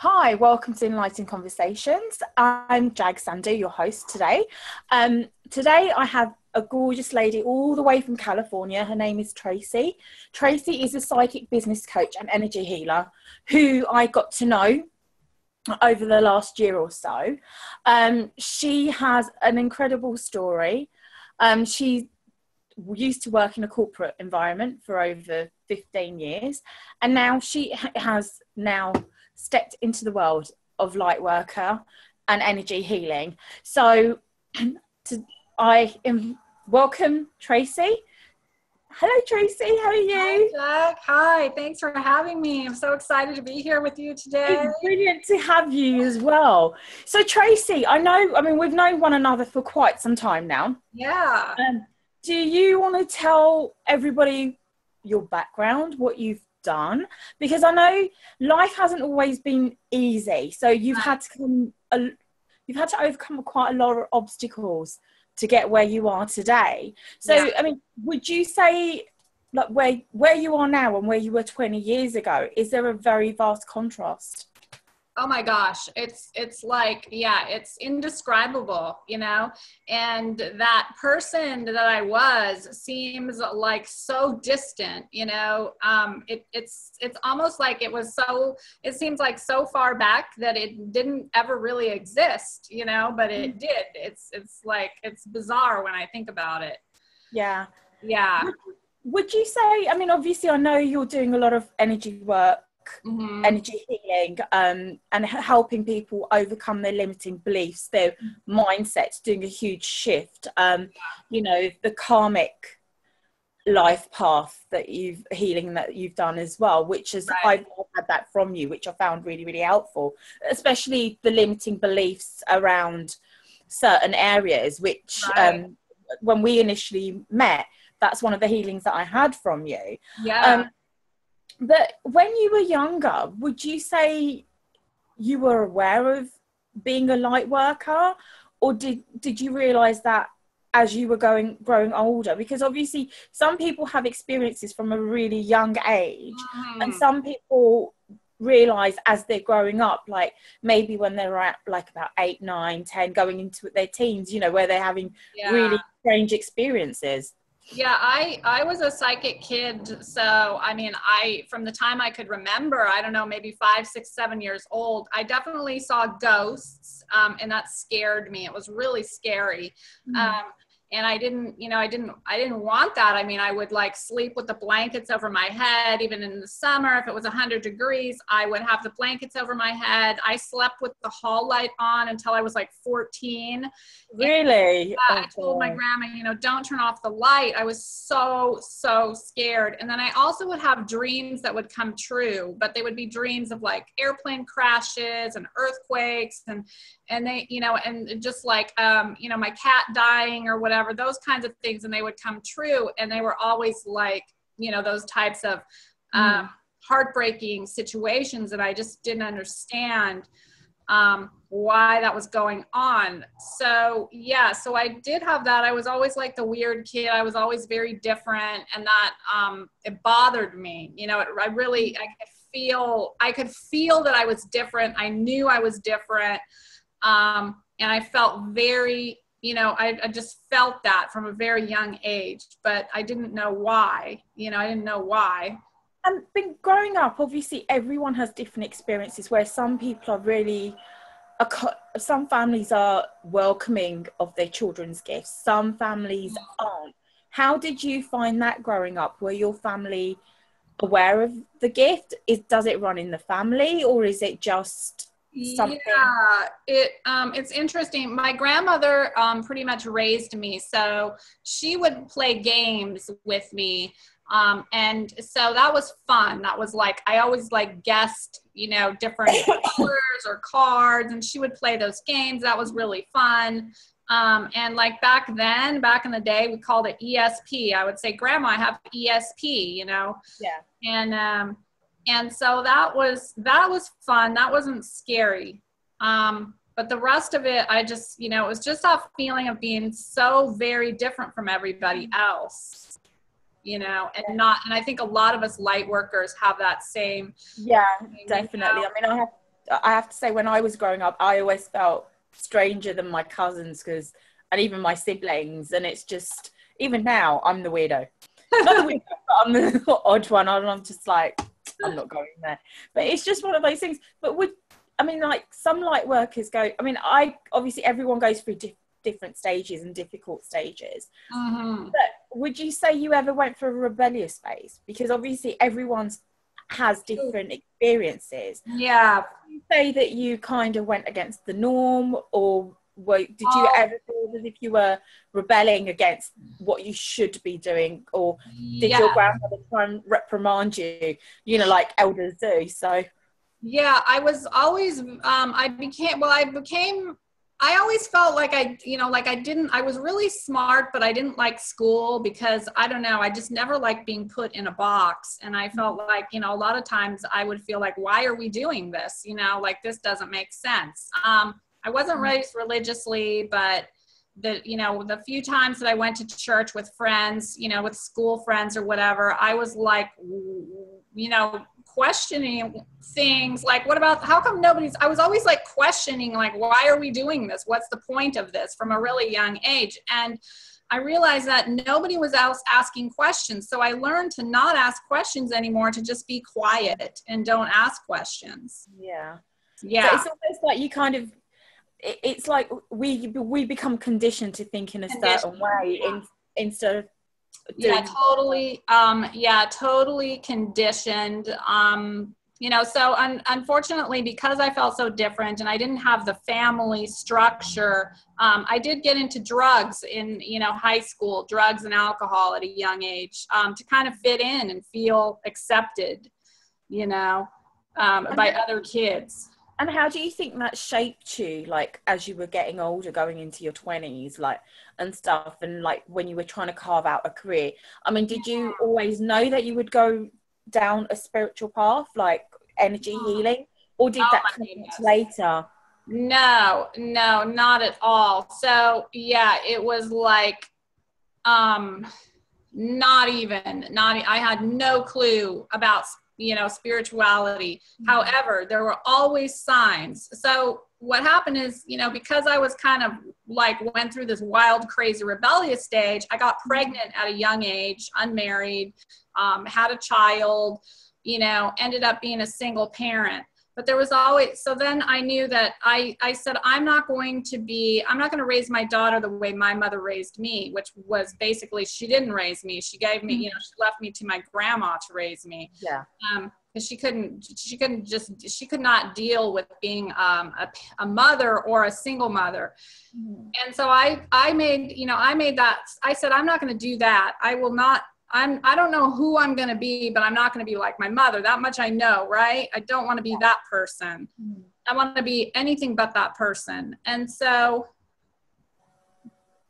Hi, welcome to Enlightened Conversations. I'm Jags, Sandhu, your host today. Today I have a gorgeous lady all the way from California. Her name is Tracy. Tracy is a psychic business coach and energy healer who I got to know over the last year or so. She has an incredible story. She used to work in a corporate environment for over 15 years, and now she has stepped into the world of light worker and energy healing. So welcome Tracy. Hello Tracy, how are you? Hi, Jack. Hi, thanks for having me. I'm so excited to be here with you today. It's brilliant to have you as well. So Tracy, we've known one another for quite some time now. Yeah. Do you want to tell everybody your background, what you've done? Because I know life hasn't always been easy. So you've had to overcome quite a lot of obstacles to get where you are today. So, yeah. I mean, would you say like where you are now and where you were 20 years ago, is there a very vast contrast? Oh my gosh, it's like, yeah, it's indescribable, and that person that I was seems like so distant, it's almost like it seems like so far back that it didn't ever really exist, but it did. It's like, it's bizarre when I think about it. Yeah. Yeah. Would you say, I mean, obviously I know you're doing a lot of energy work, energy healing, and helping people overcome their limiting beliefs, their mindsets, doing a huge shift, the karmic life path that you've done as well, which is I've had that from you, which I found really, really helpful, especially the limiting beliefs around certain areas, which when we initially met, that's one of the healings that I had from you. But when you were younger, would you say you were aware of being a light worker, or did you realize that as you were growing older? Because obviously some people have experiences from a really young age, and some people realize as they're growing up, like maybe when they're at like about 8, 9, 10, going into their teens, where they're having really strange experiences. Yeah, I was a psychic kid. So, I mean, from the time I could remember, I don't know, maybe 5, 6, 7 years old, I definitely saw ghosts, and that scared me. It was really scary. And I didn't want that. I mean, I would like sleep with the blankets over my head, even in the summer. If it was 100 degrees, I would have the blankets over my head. I slept with the hall light on until I was like 14. Really? I told my grandma, don't turn off the light. I was so scared. And then I also would have dreams that would come true, but they would be dreams of like airplane crashes and earthquakes and they, and just like, my cat dying or whatever, those kinds of things. And they would come true. And they were always like, those types of heartbreaking situations that I just didn't understand why that was going on. So I did have that. I was always like the weird kid. I was always very different, and that it bothered me. I could feel that I was different. I knew I was different, and I felt very, I just felt that from a very young age, but I didn't know why. I didn't know why. And been growing up, obviously everyone has different experiences where some people are really, some families are welcoming of their children's gifts, some families aren't. How did you find that growing up? Were your family aware of the gift? Does it run in the family, or is it just something? It's interesting. My grandmother pretty much raised me, so she would play games with me. And so that was fun. That was like, I always like guessed, different colors or cards, and she would play those games. That was really fun. And like back in the day, we called it ESP. I would say, Grandma, I have ESP, Yeah. And so that was fun. That wasn't scary. But the rest of it, I just, it was just that feeling of being so very different from everybody else. And I think a lot of us light workers have that same. Yeah, definitely. I mean, I have to say, when I was growing up, I always felt stranger than my cousins and even my siblings. And it's just, even now, I'm the weirdo. Not the weirdo, but I'm the odd one. I'm just like, I'm not going there. But it's just one of those things. But like some light workers go, obviously everyone goes through different stages and difficult stages. Mm-hmm. But would you say you ever went through a rebellious phase? Because obviously everyone has different experiences. Yeah. Would you say that you kind of went against the norm, or did you ever feel as if you were rebelling against what you should be doing, or did your grandmother try and reprimand you, like elders do? So yeah, I was always I always felt like I was really smart, but I didn't like school because I don't know, I just never liked being put in a box. And I felt like, a lot of times I would feel like, why are we doing this? Like this doesn't make sense. I wasn't raised religiously, but the few times that I went to church with friends, with school friends or whatever, I was like, questioning things like, how come I was always like questioning, like, why are we doing this? What's the point of this, from a really young age? And I realized that nobody was else asking questions. So I learned to not ask questions anymore, to just be quiet and don't ask questions. Yeah. So it's almost like you kind of, it's like we become conditioned to think in a certain way instead of doing totally conditioned. So unfortunately, because I felt so different and I didn't have the family structure, I did get into drugs in, high school, drugs and alcohol at a young age, to kind of fit in and feel accepted, by other kids. And how do you think that shaped you, like, as you were getting older, going into your 20s, like, and stuff, and like when you were trying to carve out a career? Did you always know that you would go down a spiritual path, like energy healing, or did that come later? No, not at all. So it was like, I had no clue about spirituality. However, there were always signs. So what happened is, because I was kind of like went through this wild, crazy, rebellious stage, I got pregnant at a young age, unmarried, had a child, ended up being a single parent. But there was always, so then I knew that I said, I'm not going to raise my daughter the way my mother raised me, which was basically, she didn't raise me. She gave me, she left me to my grandma to raise me. Yeah. Because she could not deal with being a mother or a single mother. And so I made that, I said, I'm not going to do that. I don't know who I'm going to be, but I'm not going to be like my mother. That much I know, right? I don't want to be that person. I want to be anything but that person. And so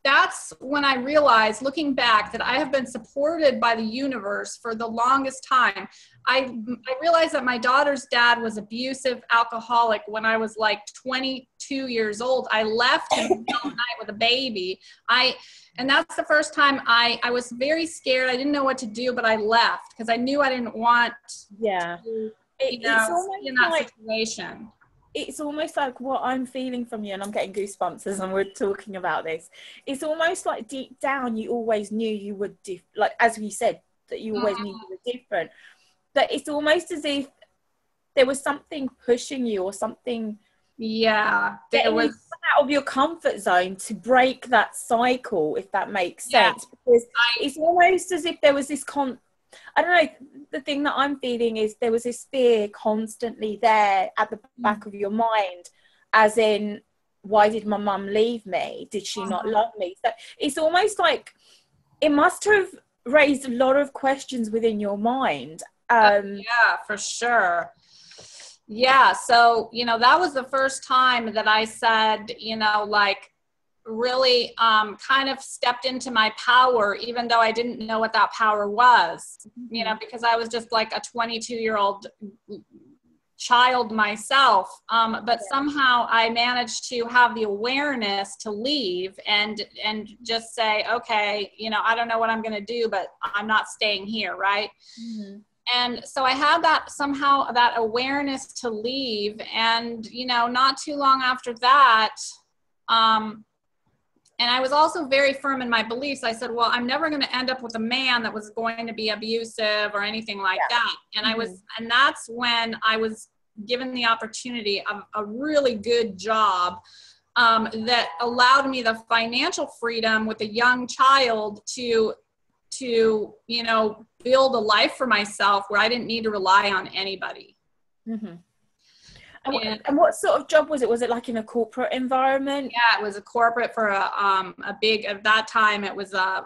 that's when I realized, looking back, that I have been supported by the universe for the longest time. I realized that my daughter's dad was abusive, alcoholic when I was like 22 years old. I left him in the middle of the night with a baby. And that's the first time I was very scared. I didn't know what to do, but I left because I knew I didn't want to be in that situation. It's almost like what I'm feeling from you, and I'm getting goosebumps as we're talking about this. It's almost like deep down, you always knew you were like, as we said, that you always knew you were different. That it's almost as if there was something pushing you, or something. Yeah, there was out of your comfort zone to break that cycle, if that makes sense. Because it's almost as if there was this I don't know, the thing that I'm feeling is there was this fear constantly there at the back of your mind, as in, why did my mum leave me? Did she not love me? So it's almost like it must have raised a lot of questions within your mind. Yeah, for sure. Yeah, so, that was the first time that I said, like, really kind of stepped into my power, even though I didn't know what that power was, because I was just like a 22-year-old child myself. But somehow I managed to have the awareness to leave and just say, okay, I don't know what I'm going to do, but I'm not staying here. Right. And so I had that somehow, that awareness to leave. And, you know, not too long after that, and I was also very firm in my beliefs. I said, well, I'm never going to end up with a man that was going to be abusive or anything like that. And and that's when I was given the opportunity of a really good job that allowed me the financial freedom with a young child to, you know, build a life for myself where I didn't need to rely on anybody. Mm-hmm. And what sort of job was it? Was it like in a corporate environment? Yeah, it was a corporate for a big, at that time, it was a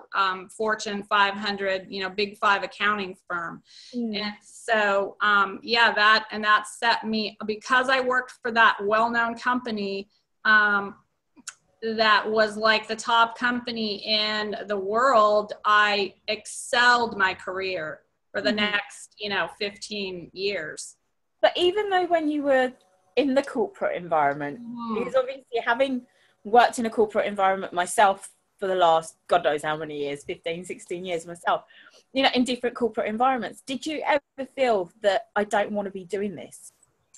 Fortune 500, you know, big five accounting firm. And so, yeah, that set me, because I worked for that well-known company, that was like the top company in the world, I excelled my career for the next, you know, 15 years. But even though when you were in the corporate environment, because obviously having worked in a corporate environment myself for the last, God knows how many years, 15, 16 years myself, you know, in different corporate environments, did you ever feel that I don't want to be doing this?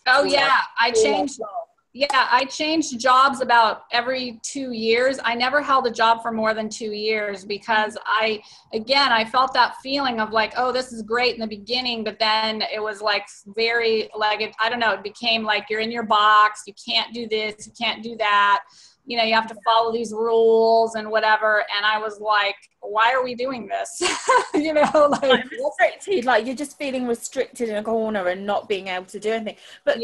Oh, yeah. I changed jobs about every 2 years. I never held a job for more than 2 years because I felt that feeling of like, oh, this is great in the beginning, but then it was like very, like, I don't know, it became like you're in your box. You can't do this. You can't do that. You know, you have to follow these rules and whatever. And I was like, why are we doing this? You know, like restricted, like you're just feeling restricted in a corner and not being able to do anything. But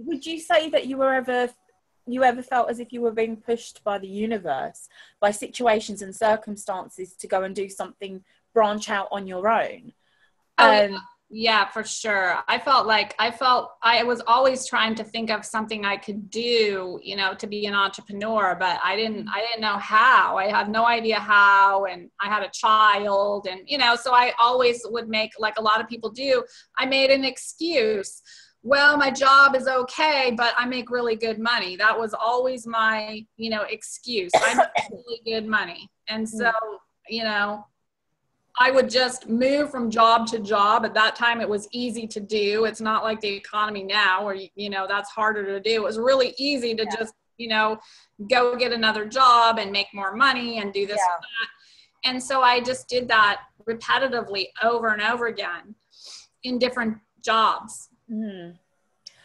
would you say that you ever felt as if you were being pushed by the universe, by situations and circumstances to go and do something, branch out on your own? Yeah, for sure. I was always trying to think of something I could do, you know, to be an entrepreneur, but I didn't know how. I had no idea how, and I had a child, and, you know, so I always would make, like a lot of people do, I made an excuse. Well, my job is okay, but I make really good money. That was always my, you know, excuse. I make really good money. And so, you know, I would just move from job to job. At that time, it was easy to do. It's not like the economy now where, you know, that's harder to do. It was really easy to just, you know, go get another job and make more money and do this and that. And so I just did that repetitively over and over again in different jobs.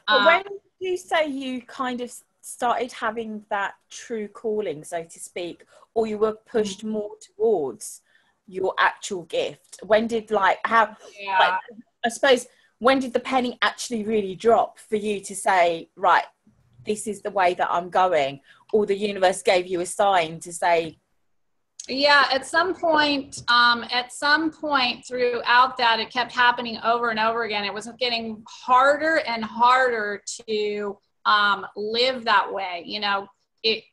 But when did you say you kind of started having that true calling, so to speak, or you were pushed more towards your actual gift? When did I suppose, when did the penny actually really drop for you to say, right, this is the way that I'm going, or the universe gave you a sign to say? Yeah, at some point throughout that, it kept happening over and over again. It was getting harder and harder to live that way. You know,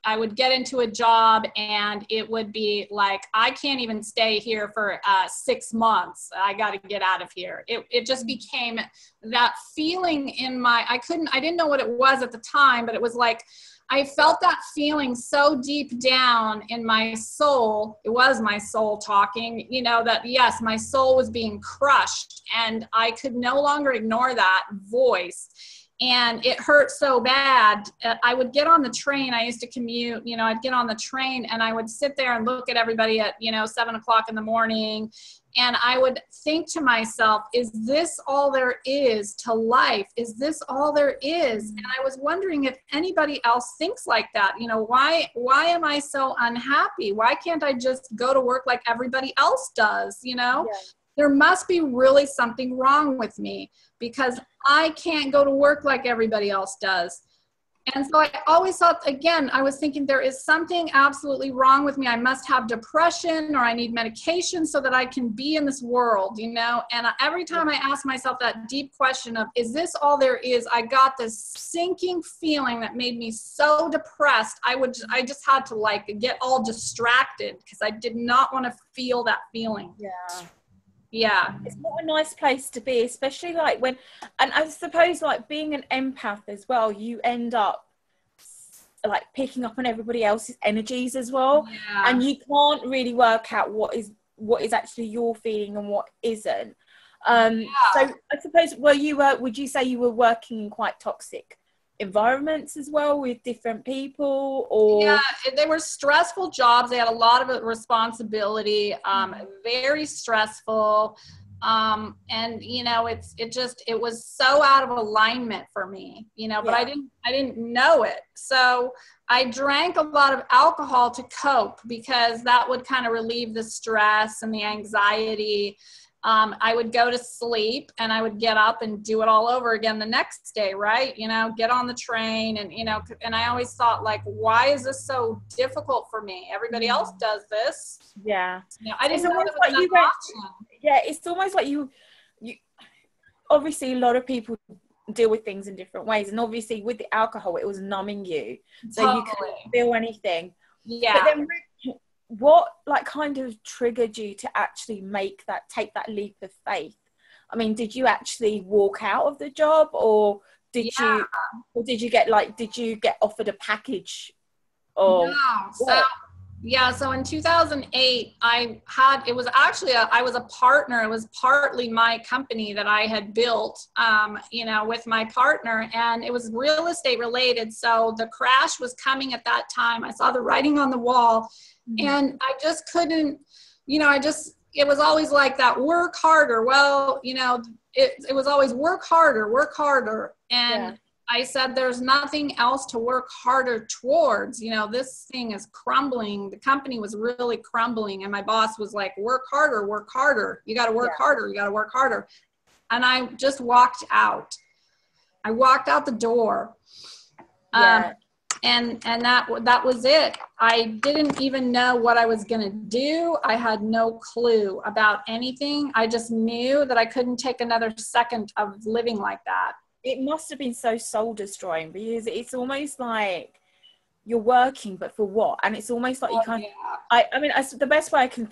I would get into a job and it would be like, I can't even stay here for 6 months. I got to get out of here. It just became that feeling in I didn't know what it was at the time, but it was like, I felt that feeling so deep down in my soul. It was my soul talking, you know, that yes, my soul was being crushed and I could no longer ignore that voice. And it hurt so bad. I would get on the train. I used to commute, you know, I'd get on the train and I would sit there and look at everybody at, you know, 7 o'clock in the morning. And I would think to myself, is this all there is to life? Is this all there is? And I was wondering if anybody else thinks like that. You know, why am I so unhappy? Why can't I just go to work like everybody else does? You know, there must be really something wrong with me because I can't go to work like everybody else does. And so I always thought, again, I was thinking there is something absolutely wrong with me. I must have depression or I need medication so that I can be in this world, you know? And every time I asked myself that deep question of, is this all there is? I got this sinking feeling that made me so depressed. I just had to like get all distracted because I did not want to feel that feeling. Yeah. It's not a nice place to be, especially like when, and I suppose like being an empath as well, you end up like picking up on everybody else's energies as well. And you can't really work out what is actually your feeling and what isn't. So I suppose, would you say you were working in quite toxic environments as well with different people, or? Yeah, they were stressful jobs. They had a lot of responsibility, very stressful. And it was so out of alignment for me, but I didn't know it. So I drank a lot of alcohol to cope, because that would kind of relieve the stress and the anxiety. I would go to sleep and I would get up and do it all over again the next day, right? Get on the train and, and I always thought, like, why is this so difficult for me? Everybody else does this. Yeah. I didn't know there was an option. Yeah, it's almost like you obviously a lot of people deal with things in different ways, and obviously with the alcohol it was numbing you, so you couldn't feel anything. Yeah. But then what kind of triggered you to actually take that leap of faith? I mean, did you actually walk out of the job, or did you get offered a package, or no. So in 2008, I was a partner. It was partly my company that I had built, with my partner, and it was real estate related. So the crash was coming at that time. I saw the writing on the wall, and I just couldn't, it was always like that, work harder. Well, it was always work harder. And I said, there's nothing else to work harder towards. This thing is crumbling. The company was really crumbling. And my boss was like, work harder. You got to work harder. And I just walked out. I walked out the door. And that was it. I didn't even know what I was going to do. I had no clue about anything. I just knew that I couldn't take another second of living like that. It must have been so soul destroying, because it's almost like you're working, but for what? And it's almost like you can't. I mean, the best way I can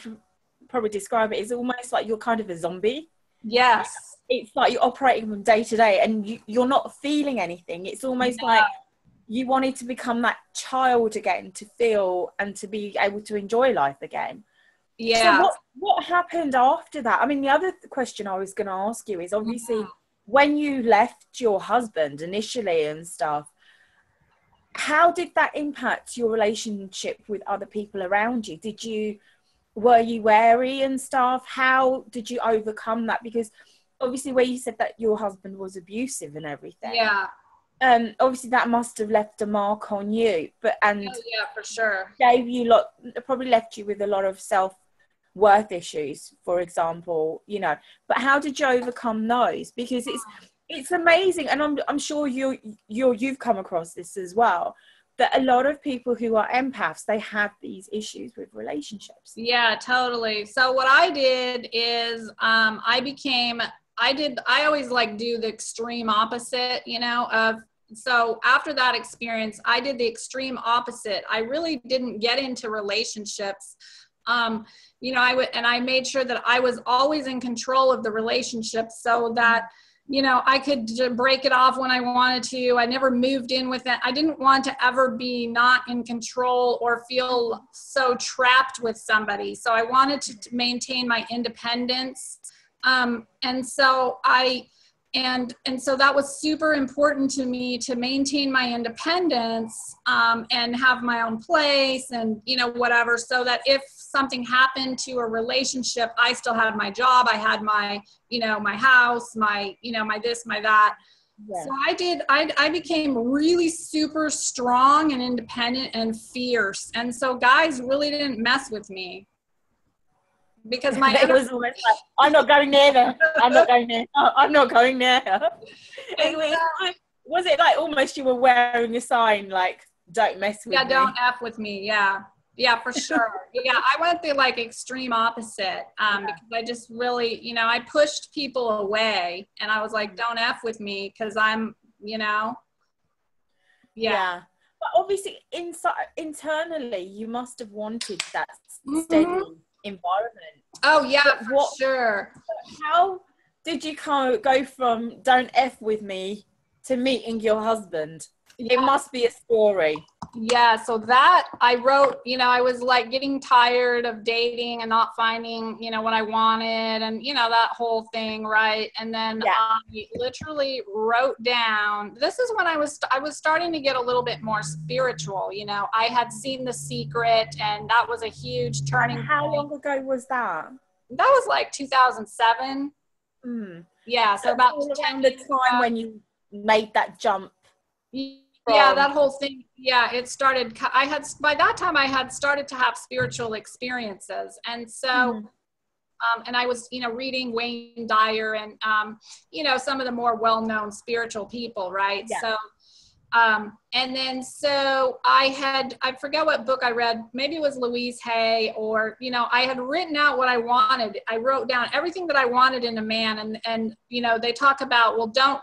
probably describe it is almost like you're kind of a zombie. Yes. It's like you're operating from day to day, and you're not feeling anything. It's almost like you wanted to become that child again, to feel and to be able to enjoy life again. Yeah. So what happened after that? I mean, the other question I was going to ask you is, obviously, when you left your husband initially and stuff, how did that impact your relationship with other people around you? Were you wary and stuff? How did you overcome that? Because obviously, where you said that your husband was abusive and everything. Yeah. Obviously that must have left a mark on you, for sure. Probably left you with a lot of self-worth issues, for example, but how did you overcome those? Because it's amazing, and I'm sure you've come across this as well, that a lot of people who are empaths, they have these issues with relationships. Yeah, totally. So what I did is I always do the extreme opposite, so after that experience, I did the extreme opposite. I really didn't get into relationships. I made sure that I was always in control of the relationship, so that, I could break it off when I wanted to. I never moved in with it. I didn't want to ever be not in control or feel so trapped with somebody. So I wanted to maintain my independence. And so that was super important to me, to maintain my independence, and have my own place and, whatever, so that if something happened to a relationship, I still had my job. I had my, my house, my, my this, my that. Yeah. So I became really super strong and independent and fierce. And so guys really didn't mess with me. Because it was almost like, I'm not going near there. I'm not going there. I'm not going there. Was it like almost you were wearing a sign like, don't mess with me? Yeah, don't F with me. Yeah. Yeah, for sure. Yeah, I went the extreme opposite, because I just really, I pushed people away, and I was like, don't F with me, because I'm, Yeah. But obviously internally, you must have wanted that steady environment. Oh yeah, for sure. How did you go from don't F with me to meeting your husband? It must be a story. Yeah, so that I wrote, I was like getting tired of dating and not finding, what I wanted and, that whole thing, right? And then I literally wrote down, this is when I was starting to get a little bit more spiritual, I had seen The Secret and that was a huge turning point. How long ago was that? That was like 2007. Yeah, so about around the time when you made that jump. Yeah, that whole thing. Yeah, it started. By that time I had started to have spiritual experiences. And so, and I was, reading Wayne Dyer and, some of the more well-known spiritual people. Right. Yeah. So, and then, so I forget what book I read, maybe it was Louise Hay or, I had written out what I wanted. I wrote down everything that I wanted in a man and, they talk about, well, don't,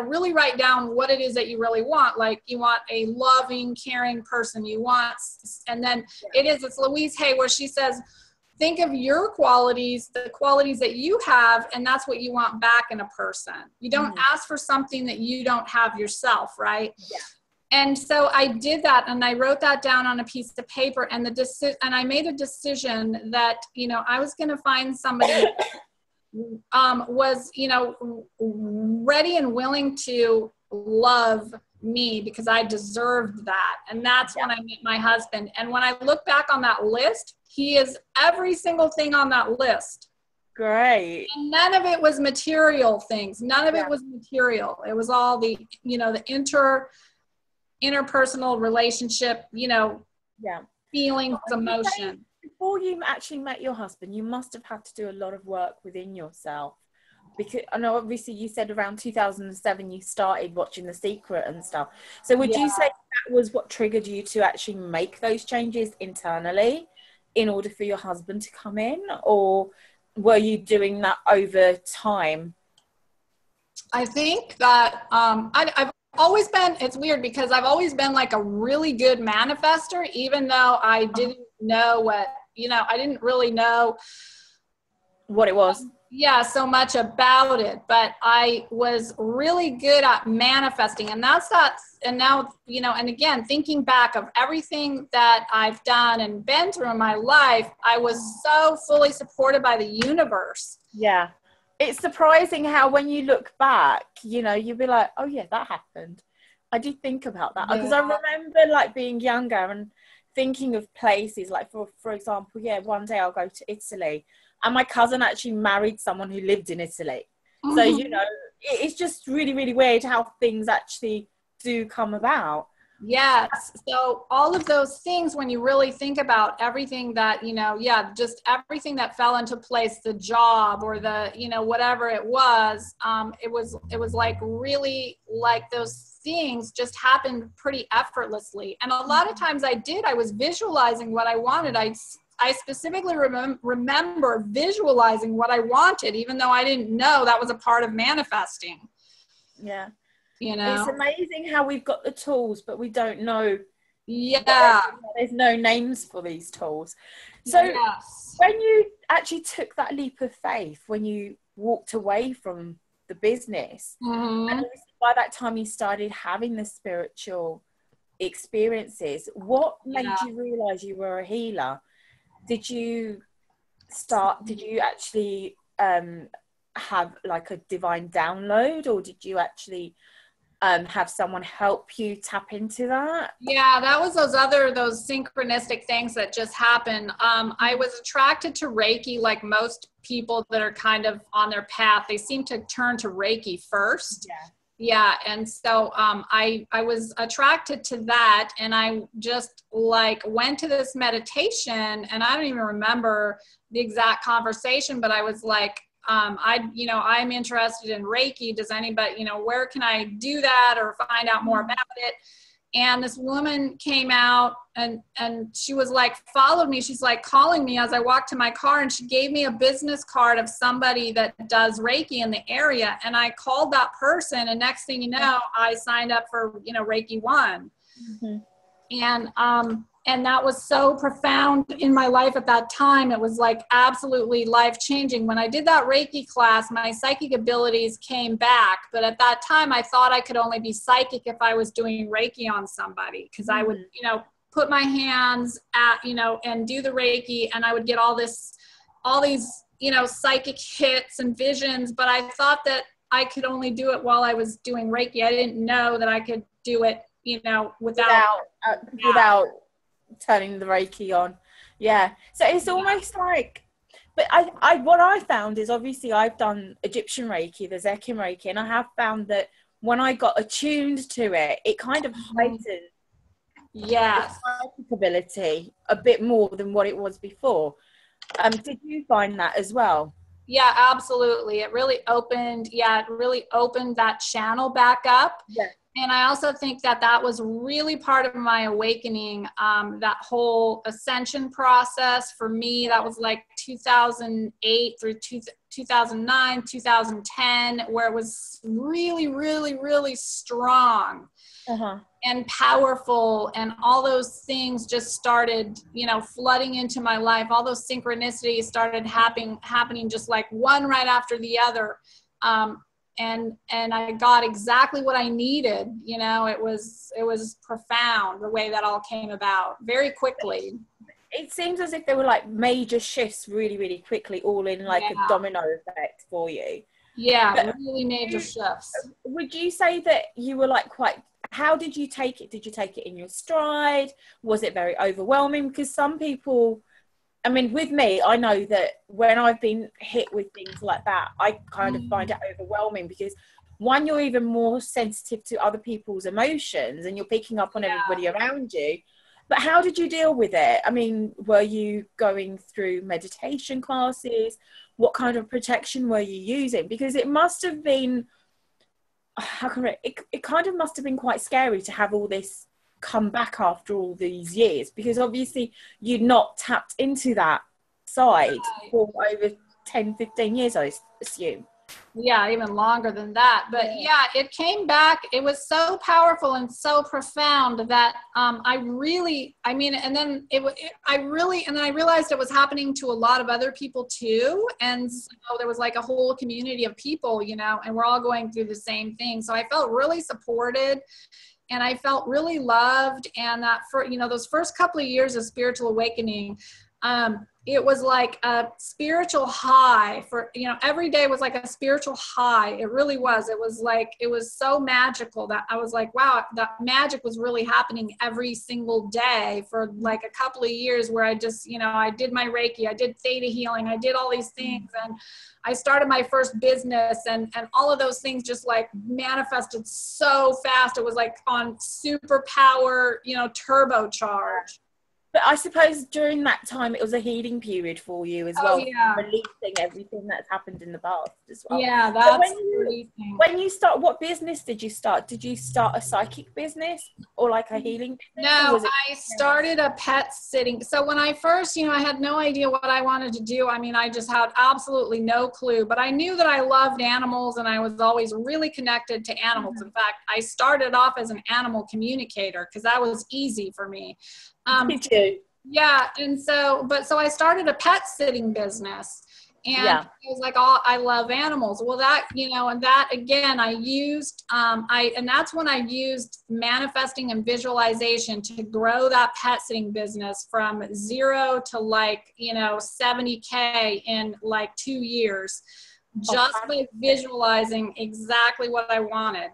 really write down what it is that you really want. Like you want a loving, caring person you want. And then it's Louise Hay where she says, think of your qualities, the qualities that you have, and that's what you want back in a person. You don't ask for something that you don't have yourself, right? Yeah. And so I did that, and I wrote that down on a piece of paper, and I made a decision that, I was going to find somebody was, ready and willing to love me because I deserved that. And that's when I met my husband. And when I look back on that list, he is every single thing on that list. Great. And none of it was material things. None of it was material. It was all the, the interpersonal relationship, feelings, emotion. Before you actually met your husband, you must have had to do a lot of work within yourself. Because I know obviously you said around 2007 you started watching The Secret and stuff. So would you say that was what triggered you to actually make those changes internally in order for your husband to come in? Or were you doing that over time? I think that I've always been, it's weird because I've always been like a really good manifester, even though I didn't know what, I didn't really know what it was. So much about it, but I was really good at manifesting, and that's that. And now, and again, thinking back of everything that I've done and been through in my life, I was so fully supported by the universe. Yeah. It's surprising how when you look back, you'll be like, oh yeah, that happened. I did think about that because I remember like being younger and thinking of places like, for example, one day I'll go to Italy. And my cousin actually married someone who lived in Italy. So, it's just really, really weird how things actually do come about. Yes. So all of those things, when you really think about everything that, just everything that fell into place, the job or the, whatever it was like really like those things just happened pretty effortlessly. And a lot of times I was visualizing what I wanted. I specifically remember visualizing what I wanted, even though I didn't know that was a part of manifesting. Yeah. It's amazing how we've got the tools, but we don't know. Yeah. There's no names for these tools. So when you actually took that leap of faith, when you walked away from the business, and by that time you started having the spiritual experiences, what made you realize you were a healer? Did you actually have like a divine download, or did you actually have someone help you tap into that? Yeah, that was those synchronistic things that just happen. I was attracted to Reiki, like most people that are kind of on their path. They seem to turn to Reiki first. Yeah. And so I was attracted to that, and I just like went to this meditation, and I don't even remember the exact conversation, but I was like, I'm interested in Reiki. Does anybody, where can I do that or find out more about it? And this woman came out and she was like, followed me. She's like calling me as I walked to my car, and she gave me a business card of somebody that does Reiki in the area. And I called that person, and next thing you know, I signed up for, Reiki 1. And And that was so profound in my life at that time. It was like absolutely life-changing. When I did that Reiki class, my psychic abilities came back. But at that time, I thought I could only be psychic if I was doing Reiki on somebody, because I would, you know, put my hands at, you know, and do the Reiki, and I would get all these, you know, psychic hits and visions. But I thought that I could only do it while I was doing Reiki. I didn't know that I could do it, you know, without turning the Reiki on. Yeah, so it's almost like, but I what I found is, obviously I've done Egyptian Reiki, the Zekin Reiki, and I have found that when I got attuned to it, it kind of heightened the psychic ability a bit more than what it was before. Did you find that as well? Yeah, absolutely. It really opened that channel back up. Yeah. And I also think that that was really part of my awakening, that whole ascension process. For me, that was like 2008 through 2009, 2010, where it was really, really, really strong and powerful. And all those things just started, you know, flooding into my life. All those synchronicities started happening just like one right after the other. And I got exactly what I needed. You know, it was profound the way that all came about very quickly. It seems as if there were like major shifts really, really quickly, all in like a domino effect for you. Yeah, but really major shifts. Would you say that you were like how did you take it? Did you take it in your stride? Was it very overwhelming? Because some people, I mean, with me, I know that when I've been hit with things like that, I kind of find it overwhelming, because one, you're even more sensitive to other people's emotions and you're picking up on everybody around you. But how did you deal with it? I mean, were you going through meditation classes? What kind of protection were you using? Because it must have been, it kind of must have been quite scary to have all this come back after all these years, because obviously you'd not tapped into that side for over 10-15 years, I assume. Yeah, even longer than that. But yeah, it came back. It was so powerful and so profound that I realized it was happening to a lot of other people too. And so there was like a whole community of people, you know, and we're all going through the same thing. So I felt really supported. And I felt really loved. And that for, you know, those first couple of years of spiritual awakening, it was like a spiritual high for, you know, every day was like a spiritual high. It really was. It was like, it was so magical that I was like, wow, that magic was really happening every single day for like a couple of years, where I just, you know, I did my Reiki, I did theta healing, I did all these things. And I started my first business, and all of those things just like manifested so fast. It was like on superpower, you know, turbocharge. But I suppose during that time, it was a healing period for you as well. Yeah. Releasing everything that's happened in the past as well. Yeah, that's when you start, what business did you start? Did you start a psychic business or like a healing business? No, I started a pet sitting. So when I first, you know, I had no idea what I wanted to do. I mean, I just had absolutely no clue, but I knew that I loved animals and I was always really connected to animals. In fact, I started off as an animal communicator because that was easy for me. Me too. Yeah. And so I started a pet sitting business, and it was like, oh, I love animals. Well, that, you know, and that again, I used, and that's when I used manifesting and visualization to grow that pet sitting business from 0 to like, you know, 70K in like 2 years, just by visualizing exactly what I wanted.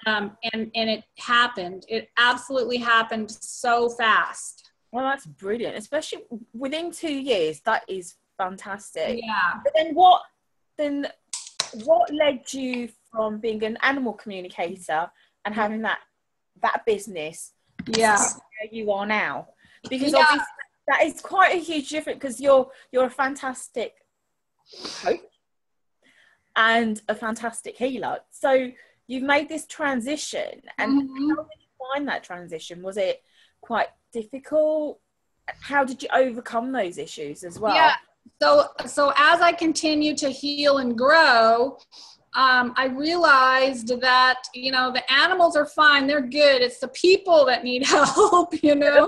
And it happened. It absolutely happened so fast. Well, that's brilliant, especially within 2 years. That is fantastic. Yeah. But then what led you from being an animal communicator and having that business to where you are now? Because obviously that is quite a huge difference, because you're a fantastic coach and a fantastic healer. So you've made this transition, and how did you find that transition? Was it quite difficult? How did you overcome those issues as well? Yeah. So as I continue to heal and grow, I realized that, you know, the animals are fine. They're good. It's the people that need help, you know.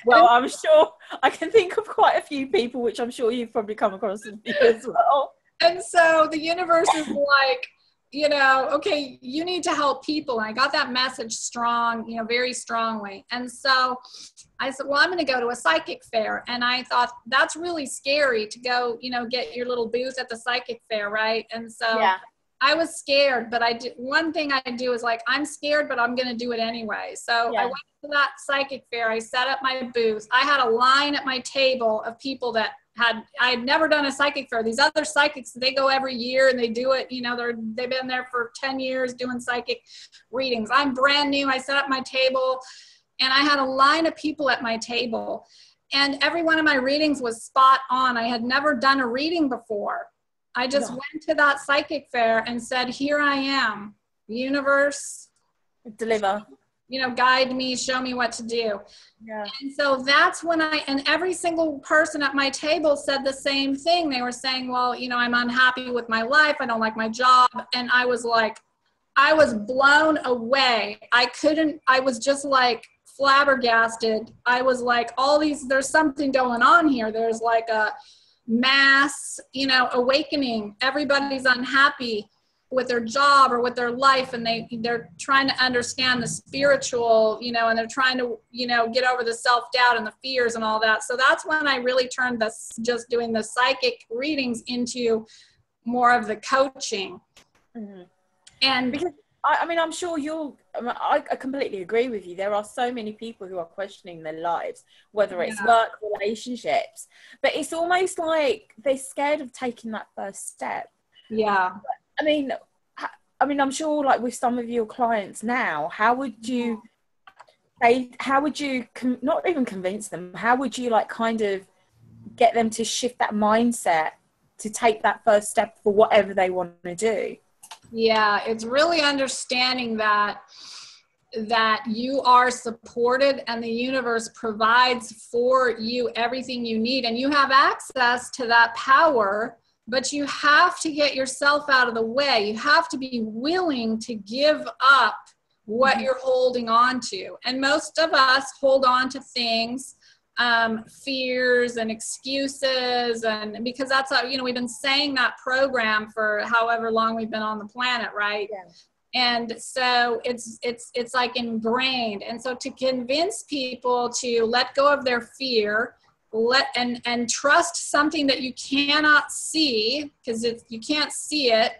Well, I'm sure I can think of quite a few people, which I'm sure you've probably come across as well. And so the universe is like, you know, okay, you need to help people. And I got that message strong, you know, very strongly. And so I said, well, I'm going to go to a psychic fair. And I thought that's really scary to go, you know, get your little booth at the psychic fair. Right. And so Yeah. I was scared, but I did one thing I do is like, I'm scared, but I'm going to do it anyway. So I went to that psychic fair. I set up my booth. I had a line at my table of people that I had never done a psychic fair. These other psychics, they go every year and they do it. You know, they've been there for 10 years doing psychic readings. I'm brand new. I set up my table and I had a line of people at my table, and every one of my readings was spot on. I had never done a reading before. I just went to that psychic fair and said, here I am, universe, Deliver. You know, guide me, show me what to do. Yeah. And so that's when and every single person at my table said the same thing. They were saying, well, you know, I'm unhappy with my life. I don't like my job. And I was like, I was blown away. I was just like flabbergasted. I was like, there's something going on here. There's like a mass, you know, awakening. Everybody's unhappy with their job or with their life, and they're trying to understand the spiritual, you know, and they're trying to, you know, get over the self-doubt and the fears and all that. So that's when I really turned just doing the psychic readings into more of the coaching. Mm-hmm. And because I mean, I'm sure I completely agree with you. There are so many people who are questioning their lives, whether it's work, relationships, but it's almost like they're scared of taking that first step. Yeah. I mean, I'm sure, like with some of your clients now, how would you not even convince them? How would you like kind of get them to shift that mindset to take that first step for whatever they want to do? Yeah, it's really understanding that you are supported and the universe provides for you everything you need, and you have access to that power. But you have to get yourself out of the way. You have to be willing to give up what you're holding on to. And most of us hold on to things, fears and excuses, and because that's how, you know, we've been saying that program for however long we've been on the planet, right? Yeah. And so it's like ingrained. And so to convince people to let go of their fear, and trust something that you cannot see, because you can't see it,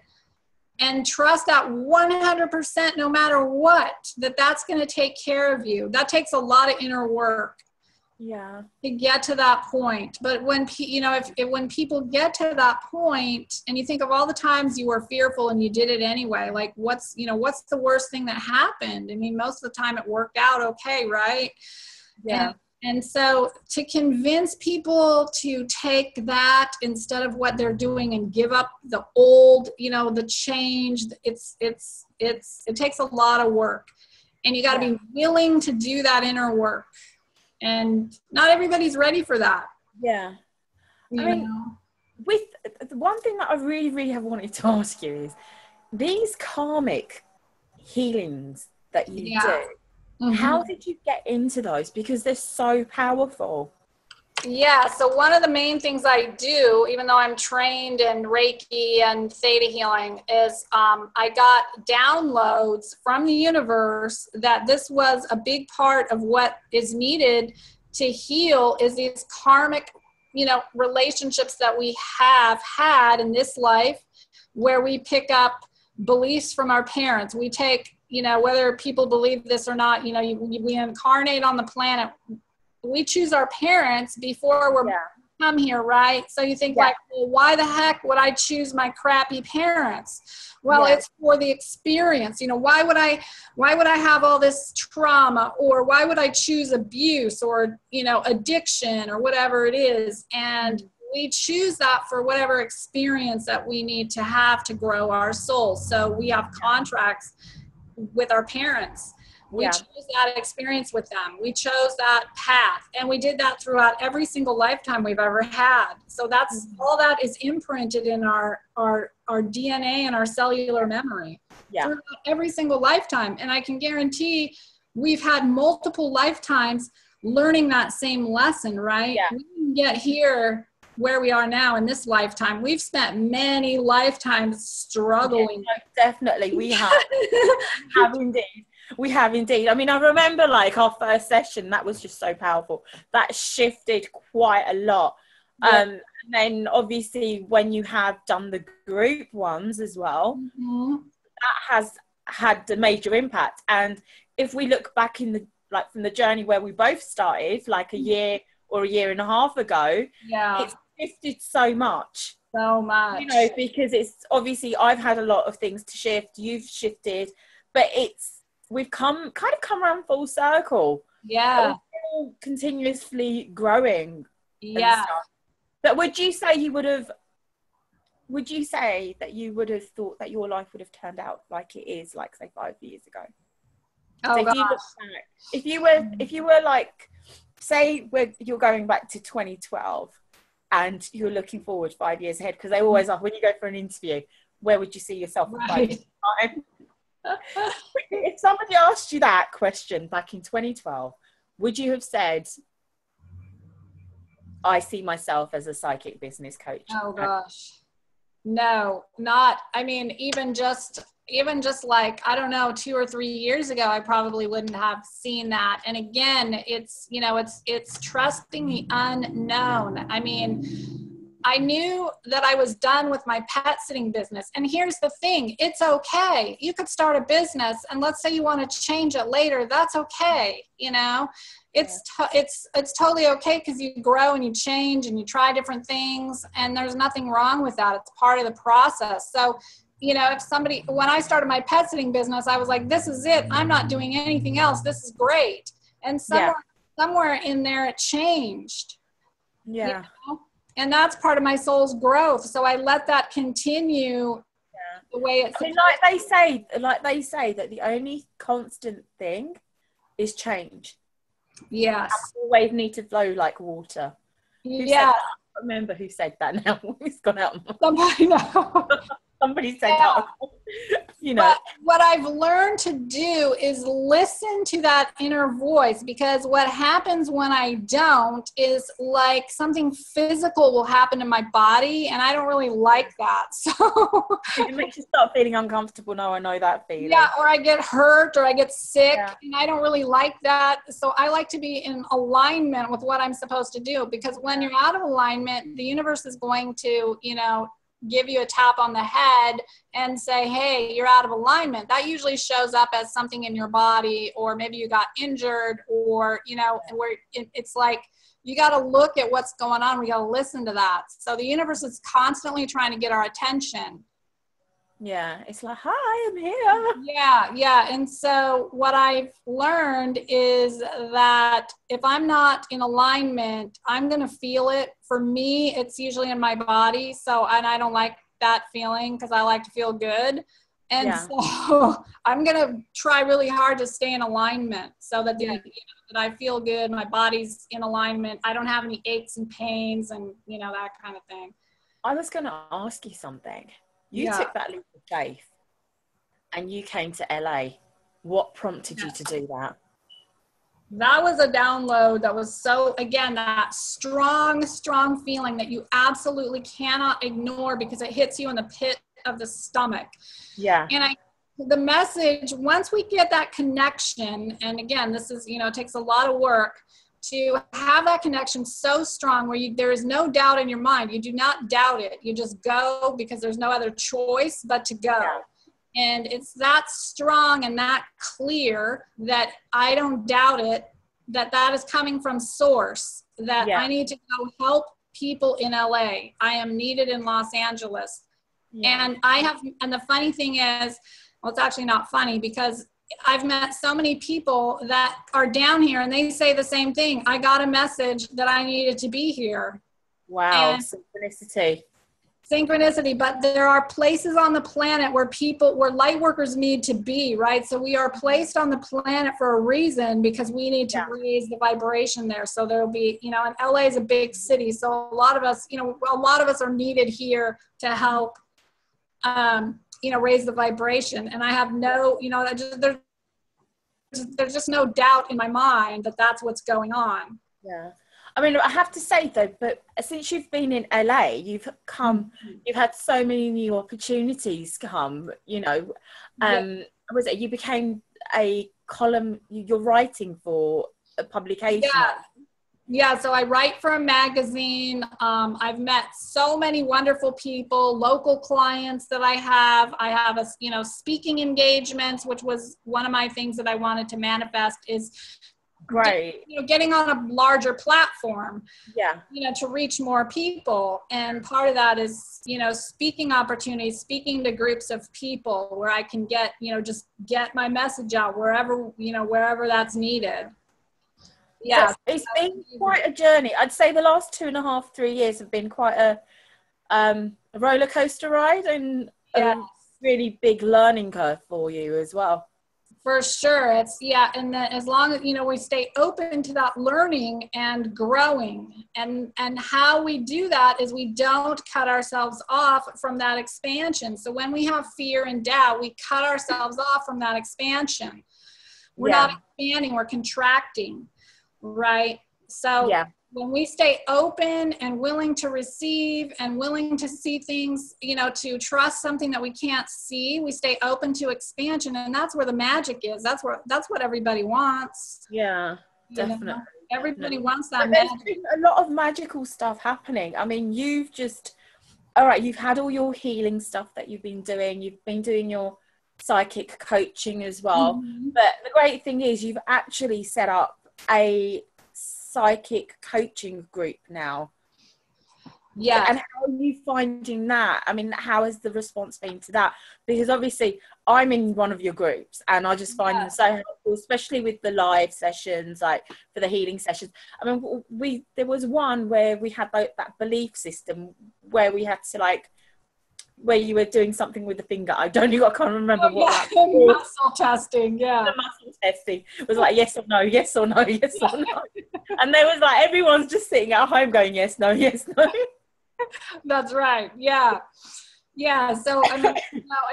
and trust that 100% no matter what, that's going to take care of you. That takes a lot of inner work to get to that point. But when when people get to that point, and you think of all the times you were fearful and you did it anyway, like what's the worst thing that happened? I mean, most of the time it worked out okay, right? Yeah. And so to convince people to take that instead of what they're doing and give up the old, you know, the change, it takes a lot of work, and you got to be willing to do that inner work. And not everybody's ready for that. Yeah. I mean, with the one thing that I really, really have wanted to ask you is these karmic healings that you do. Mm-hmm. How did you get into those? Because they're so powerful. Yeah, so one of the main things I do, even though I'm trained in Reiki and Theta healing, is I got downloads from the universe that this was a big part of what is needed to heal is these karmic, you know, relationships that we have had in this life, where we pick up beliefs from our parents. We take, you know, whether people believe this or not, you know, we incarnate on the planet. We choose our parents before we come here, right? So you think like, well, why the heck would I choose my crappy parents? Well, it's for the experience. You know, why would I have all this trauma, or why would I choose abuse or, you know, addiction or whatever it is? And we choose that for whatever experience that we need to have to grow our soul. So we have contracts with our parents. We chose that experience with them. We chose that path, and we did that throughout every single lifetime we've ever had. So that's all that is imprinted in our DNA and our cellular memory throughout every single lifetime. And I can guarantee we've had multiple lifetimes learning that same lesson, right? We didn't get here where we are now in this lifetime. We've spent many lifetimes struggling. Definitely, we have. We have indeed. I mean, I remember like our first session, that was just so powerful. That shifted quite a lot. And then obviously when you have done the group ones as well, that has had a major impact. And if we look back in the, like from the journey where we both started, like a year or a year and a half ago, it's shifted so much. So much. You know, because it's obviously I've had a lot of things to shift, you've shifted, but we've come around full circle. Yeah. We're still continuously growing. Yeah. But would you say that you would have thought that your life would have turned out like it is, like say 5 years ago? Oh, so if you were like, say you're going back to 2012 and you're looking forward 5 years ahead, because they always are when you go for an interview, where would you see yourself in 5 years time? If somebody asked you that question back in 2012, would you have said, I see myself as a psychic business coach? Oh gosh, no, not, I mean, even just like, I don't know, 2 or 3 years ago, I probably wouldn't have seen that. And again, it's, you know, it's trusting the unknown. I mean, I knew that I was done with my pet sitting business. And here's the thing, it's okay. You could start a business and let's say you want to change it later. That's okay. You know, it's totally okay, because you grow and you change and you try different things, and there's nothing wrong with that. It's part of the process. So, you know, when I started my pet sitting business, I was like, this is it. I'm not doing anything else. This is great. And somewhere in there, it changed. Yeah. You know? And that's part of my soul's growth. So I let that continue the way it's. I mean, like they say that the only constant thing is change. Yes. You always need to flow like water. I can't remember who said that now. It's gone out. Somebody know. Somebody said that. You know. But what I've learned to do is listen to that inner voice, because what happens when I don't is like something physical will happen in my body, and I don't really like that. So it makes you start feeling uncomfortable. No, I know that feeling. Yeah, or I get hurt or I get sick, and I don't really like that. So I like to be in alignment with what I'm supposed to do, because when you're out of alignment, the universe is going to, you know, give you a tap on the head and say, hey, you're out of alignment. That usually shows up as something in your body, or maybe you got injured, or, you know, where it's like, you got to look at what's going on. We got to listen to that. So the universe is constantly trying to get our attention. Yeah, it's like, hi, I'm here. Yeah. And so what I've learned is that if I'm not in alignment, I'm going to feel it. For me, it's usually in my body. So, and I don't like that feeling, because I like to feel good. And so I'm going to try really hard to stay in alignment, so that that I feel good. My body's in alignment. I don't have any aches and pains and, you know, that kind of thing. I was going to ask you something. You took that leap of faith and you came to LA. What prompted you to do that? That was a download that was so, again, that strong feeling that you absolutely cannot ignore, because it hits you in the pit of the stomach. Yeah. And the message, once we get that connection, and again, this is, you know, it takes a lot of work to have that connection so strong where there is no doubt in your mind. You do not doubt it. You just go, because there's no other choice but to go. Yeah. And it's that strong and that clear that I don't doubt it, that is coming from source, that I need to go help people in LA. I am needed in Los Angeles. Yeah. And the funny thing is, well, it's actually not funny, because I've met so many people that are down here and they say the same thing. I got a message that I needed to be here. Wow. Synchronicity. Synchronicity, but there are places on the planet where light workers need to be, right? So we are placed on the planet for a reason, because we need to raise the vibration there. So there'll be, and LA is a big city. So a lot of us, are needed here to help, raise the vibration. And I have no, there's just no doubt in my mind that that's what's going on. Yeah. I mean, I have to say though, but since you've been in LA, you've had so many new opportunities come, was it, you became a column, you're writing for a publication. Yeah, so I write for a magazine. I've met so many wonderful people, local clients that I have. I have speaking engagements, which was one of my things that I wanted to manifest, is great. Getting on a larger platform, to reach more people. And part of that is, speaking opportunities, speaking to groups of people where I can get, just get my message out wherever that's needed. Yeah. So it's been quite a journey. I'd say the last 2.5, 3 years have been quite a roller coaster ride, and a really big learning curve for you as well. For sure. And then as long as, we stay open to that learning and growing, and how we do that is we don't cut ourselves off from that expansion. So when we have fear and doubt, we cut ourselves off from that expansion. We're not expanding, we're contracting, right? So when we stay open and willing to receive and willing to see things, to trust something that we can't see, we stay open to expansion. And that's where the magic is. That's what everybody wants. Yeah, definitely. Everybody wants that magic. There's been a lot of magical stuff happening. I mean, you've had all your healing stuff that you've been doing. You've been doing your psychic coaching as well. Mm-hmm. But the great thing is you've actually set up a psychic coaching group now. Yeah. And how are you finding that? I mean, how has the response been to that? Because obviously I'm in one of your groups and I just find them so helpful, especially with the live sessions, like for the healing sessions. I mean, there was one where we had that belief system where we had to where you were doing something with the finger. I can't remember what that was. Muscle testing, The muscle testing was yes or no, yes or no, yes or no. And there was everyone's just sitting at home going, yes, no, yes, no. That's right. Yeah. So, I mean,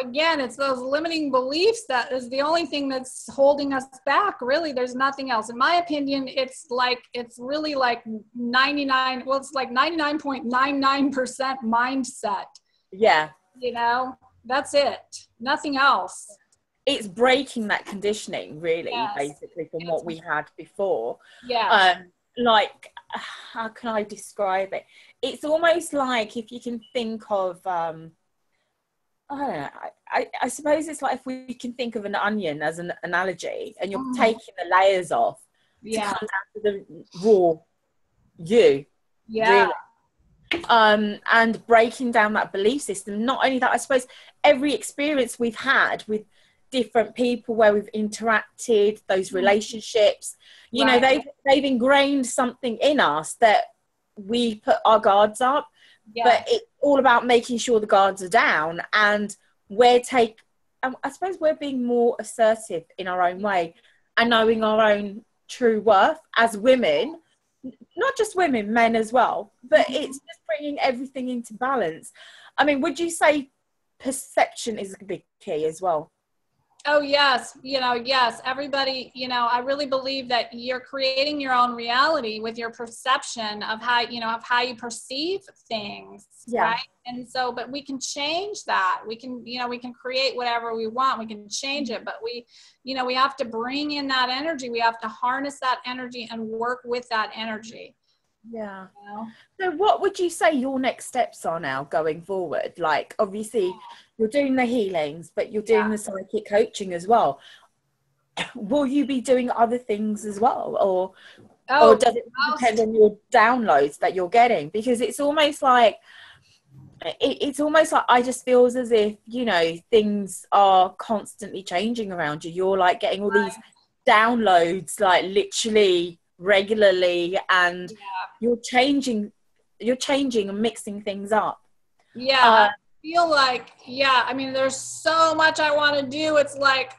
again, it's those limiting beliefs that is the only thing that's holding us back. Really, there's nothing else. In my opinion, it's really 99.99% mindset. Yeah. That's it. Nothing else. It's breaking that conditioning, really, basically, from what we had before. Yeah. How can I describe it? It's almost like if you can think of, I don't know, I suppose it's like if we can think of an onion as an analogy, and you're taking the layers off to come down to the raw you. Yeah. Really. And breaking down that belief system. Not only that, I suppose every experience we've had with different people where we've interacted, those relationships, they've ingrained something in us that we put our guards up. But it's all about making sure the guards are down, and I suppose we're being more assertive in our own way and knowing our own true worth as women. Not just women, men as well, but it's just bringing everything into balance. I mean, would you say perception is a big key as well? Oh, yes. Yes. Everybody, I really believe that you're creating your own reality with your perception of how you perceive things. Yeah. Right. And so, but we can change that. We can create whatever we want. We can change it, but we have to bring in that energy. We have to harness that energy and work with that energy. Yeah. So what would you say your next steps are now going forward? Obviously you're doing the healings, but you're doing the psychic coaching as well. Will you be doing other things as well? Or does it depend on your downloads that you're getting? Because it's almost like I just feels as if, things are constantly changing around you. You're getting all these downloads, literally regularly, and you're changing and mixing things up. Yeah, I feel like, yeah, I mean, there's so much I want to do. It's like,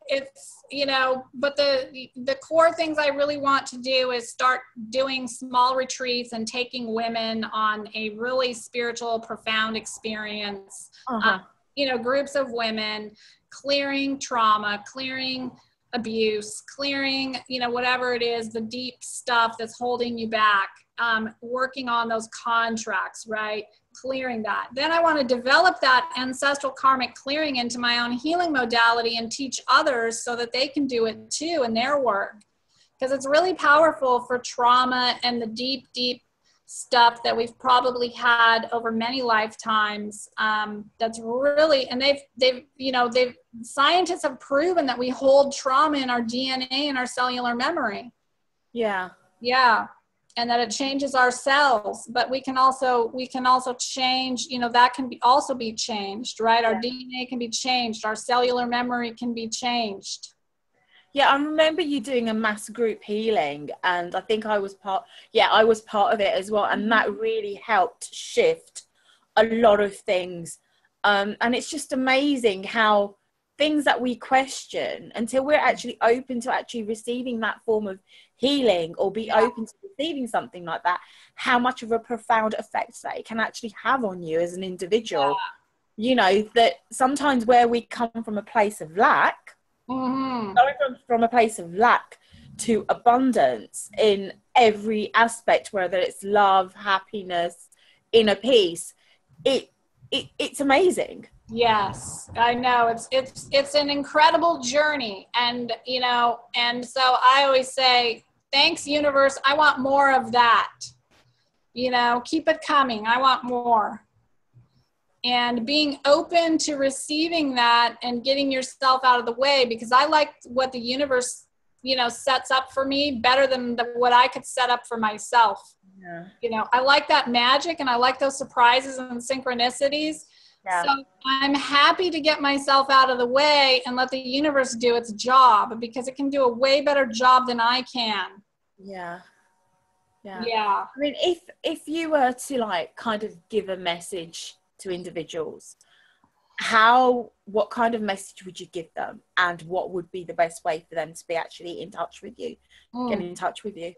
it's, you know, but the core things I really want to do is start doing small retreats and taking women on a really spiritual, profound experience. You know, groups of women, clearing trauma, clearing abuse, clearing, you know, whatever it is, the deep stuff that's holding you back, working on those contracts, right? Clearing that. Then I want to develop that ancestral karmic clearing into my own healing modality and teach others so that they can do it too in their work. Because it's really powerful for trauma and the deep, deep stuff that we've probably had over many lifetimes. That's really, and scientists have proven that we hold trauma in our DNA and our cellular memory. Yeah. Yeah. And that it changes our cells, but we can also change, you know, that can also be changed, right? Our DNA can be changed. Our cellular memory can be changed. Yeah, I remember you doing a mass group healing, and I think I was part of it as well. And that really helped shift a lot of things. And it's just amazing how things that we question, until we're actually open to actually receiving that form of healing or be open to receiving something like that, how much of a profound effect that it can actually have on you as an individual. You know, that sometimes where we come from a place of lack, going from a place of lack to abundance in every aspect, whether it's love, happiness, inner peace, it's amazing. Yes, I know. It's an incredible journey. And, you know, and so I always say, thanks, universe. I want more of that. You know, keep it coming. I want more. And being open to receiving that and getting yourself out of the way, because I like what the universe, you know, sets up for me better than what I could set up for myself. Yeah. You know, I like that magic and I like those surprises and synchronicities. Yeah. So I'm happy to get myself out of the way and let the universe do its job, because it can do a way better job than I can. Yeah. Yeah. Yeah. I mean, if you were to like kind of give a message to individuals, what kind of message would you give them, and what would be the best way for them to be actually in touch with you, get in touch with you?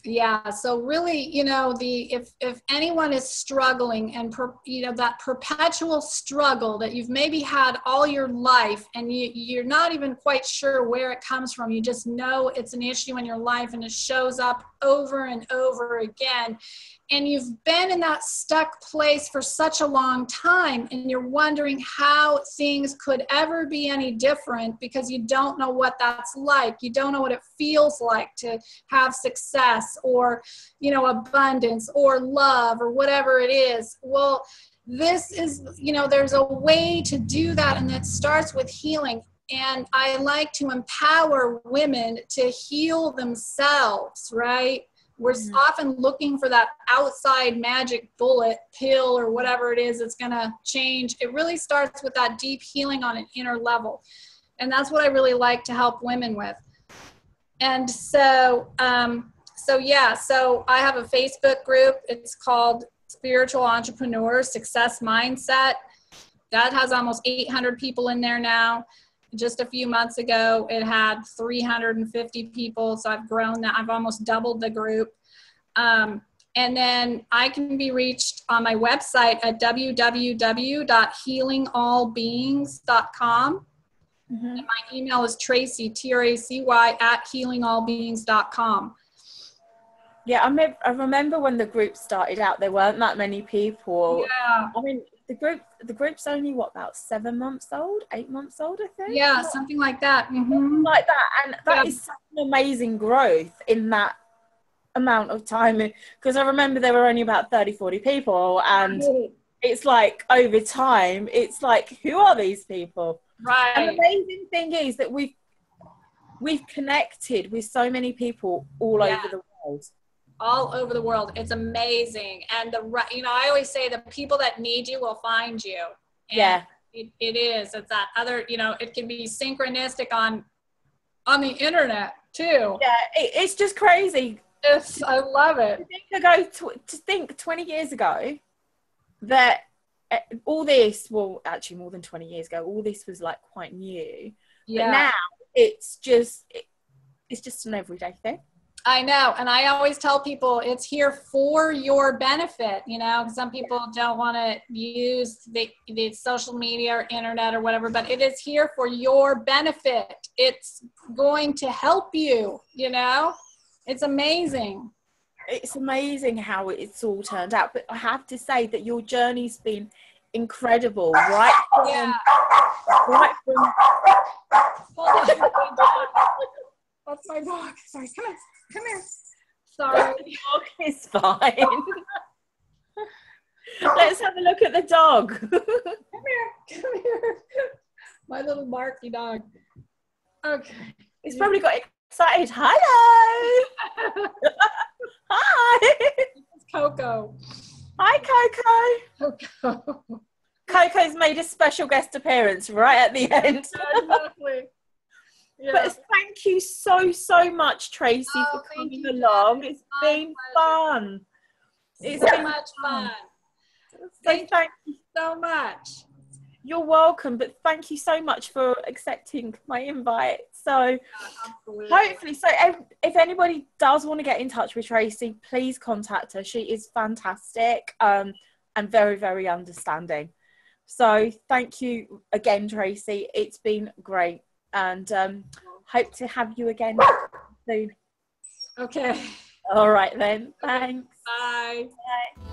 Yeah, so really, you know, if anyone is struggling and you know, that perpetual struggle that you've maybe had all your life, and you're not even quite sure where it comes from, you just know it's an issue in your life and it shows up over and over again, and you've been in that stuck place for such a long time, and you're wondering how things could ever be any different, because you don't know what that's like. You don't know what it feels like to have success or, you know, abundance or love or whatever it is. Well, this is, you know, there's a way to do that, and it starts with healing. And I like to empower women to heal themselves, right? We're often looking for that outside magic bullet pill or whatever it is that's going to change. It really starts with that deep healing on an inner level. And that's what I really like to help women with. And so I have a Facebook group. It's called Spiritual Entrepreneur Success Mindset. That has almost 800 people in there now. Just a few months ago, it had 350 people. So I've grown that. I've almost doubled the group. And then I can be reached on my website at www.healingallbeings.com. And my email is Tracy, Tracy, @healingallbeings.com. Yeah, I remember when the group started out, there weren't that many people. Yeah. I mean, the group's only about 8 months old, I think. Yeah, something like that. Like that, and that is such an amazing growth in that amount of time. Because I remember there were only about 30-40 people, and it's like over time, it's like, who are these people? Right. And the amazing thing is that we've connected with so many people all over the world. All over the world. It's amazing. And you know, I always say the people that need you will find you. And it is. It's that other, you know, it can be synchronistic on the internet too. Yeah, it's just crazy. I love it. To think 20 years ago that all this, well, actually more than 20 years ago, all this was like quite new. Yeah. But now it's just an everyday thing. I know. And I always tell people it's here for your benefit, you know, because some people don't want to use the social media or internet or whatever, but it is here for your benefit. It's going to help you, you know, it's amazing. It's amazing how it's all turned out. But I have to say that your journey's been incredible, right? Yeah. Right from... Hold on. That's my dog. Sorry, come here. Sorry. The dog is fine. Let's have a look at the dog. Come here. My little barky dog. Okay. He's probably got excited. Hello. Hi. It's Coco. Hi, Coco. Coco. Coco's made a special guest appearance right at the end. Exactly. Yeah. But thank you so much, Tracy, for coming along. It's been fun. It's so much fun. Thank you so much. You're welcome, but thank you so much for accepting my invite. So hopefully, if anybody does want to get in touch with Tracy, please contact her. She is fantastic and very, very understanding. So thank you again, Tracy. It's been great, and hope to have you again soon. Okay. All right then. Thanks. Bye. Bye.